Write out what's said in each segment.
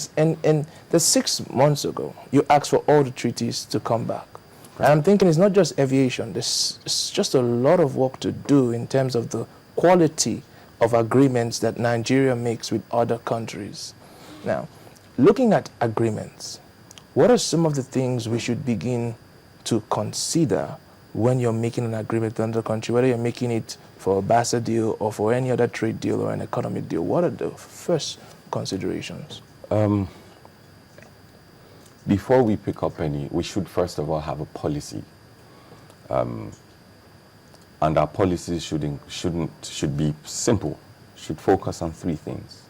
agreements. And the 6 months ago, you asked for all the treaties to come back. And I'm thinking it's not just aviation. There's just a lot of work to do in terms of the quality of agreements that Nigeria makes with other countries. Now, looking at agreements, what are some of the things we should begin to consider when you're making an agreement with another country, whether you're making it for a BASA deal or for any other trade deal or an economic deal? What are the first considerations? Before we pick up any, we should first of all have a policy. And our policies should be simple, should focus on 3 things.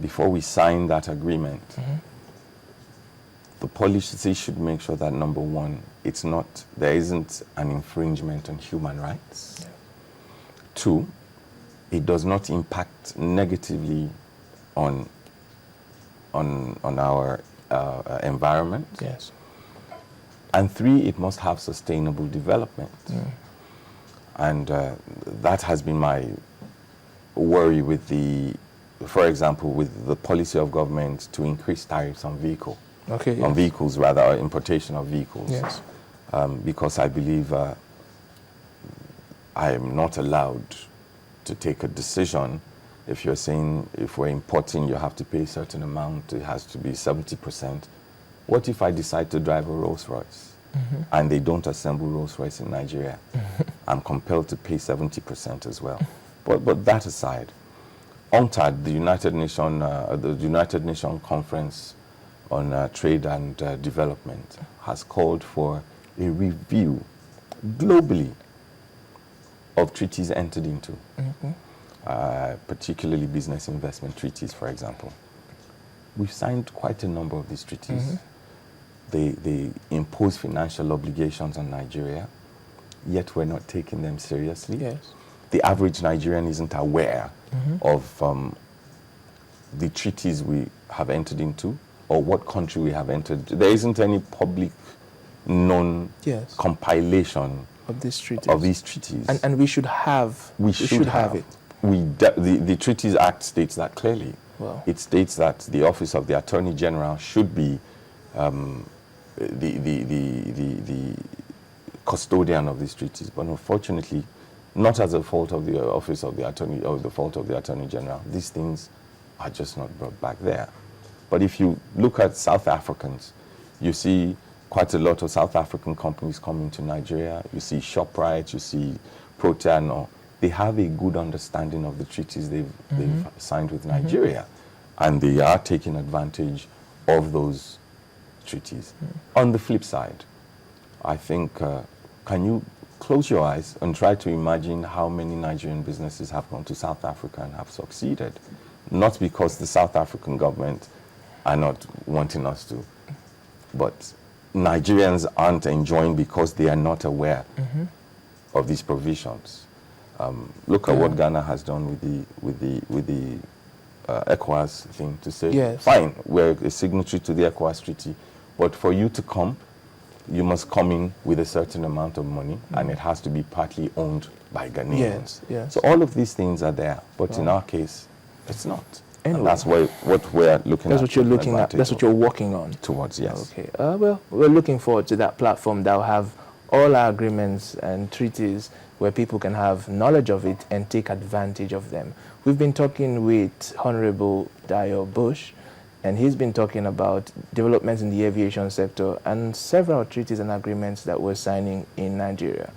Before we sign that agreement, the policy should make sure that, number 1, there isn't an infringement on human rights. Yeah. 2, it does not impact negatively on our environment. Yes. And 3, it must have sustainable development. And that has been my worry with for example, with the policy of government to increase tariffs on vehicles, or importation of vehicles. Yes. Because I believe I am not allowed to take a decision. If you're saying if we're importing, you have to pay a certain amount, it has to be 70%. What if I decide to drive a Rolls Royce and they don't assemble Rolls Royce in Nigeria? I'm compelled to pay 70% as well. But that aside, UNCTAD, the United Nations Conference on Trade and Development, has called for a review globally of treaties entered into, particularly business investment treaties, for example. We've signed quite a number of these treaties. They impose financial obligations on Nigeria, yet we're not taking them seriously. Yes. The average Nigerian isn't aware of the treaties we have entered into or what country we have entered. There isn't any public known compilation of these treaties. And we should have it. The Treaties Act states that clearly. Wow. It states that the Office of the Attorney General should be the custodian of these treaties, but unfortunately, not as a fault of the Office of the Attorney or the fault of the Attorney General. These things are just not brought back there. But if you look at South Africans, you see quite a lot of South African companies coming to Nigeria. You see ShopRite, you see Protean. They have a good understanding of the treaties they've signed with Nigeria, and they are taking advantage of those treaties. On the flip side, I think, can you close your eyes and try to imagine how many Nigerian businesses have gone to South Africa and have succeeded? Not because the South African government are not wanting us to, but Nigerians aren't enjoying because they are not aware of these provisions. Look at what Ghana has done with the ECOWAS thing, to say, fine, we're a signatory to the ECOWAS treaty, but for you to come, you must come in with a certain amount of money, and it has to be partly owned by Ghanaians. Yes. So all of these things are there, but in our case, it's not. Anyway, and that's what we're looking at. That's what you're looking at. That's what you're working on. Towards, yes. Okay. Well, we're looking forward to that platform that will have all our agreements and treaties where people can have knowledge of it and take advantage of them. We've been talking with Honorable Dayo Bush, and he's been talking about developments in the aviation sector and several treaties and agreements that we're signing in Nigeria.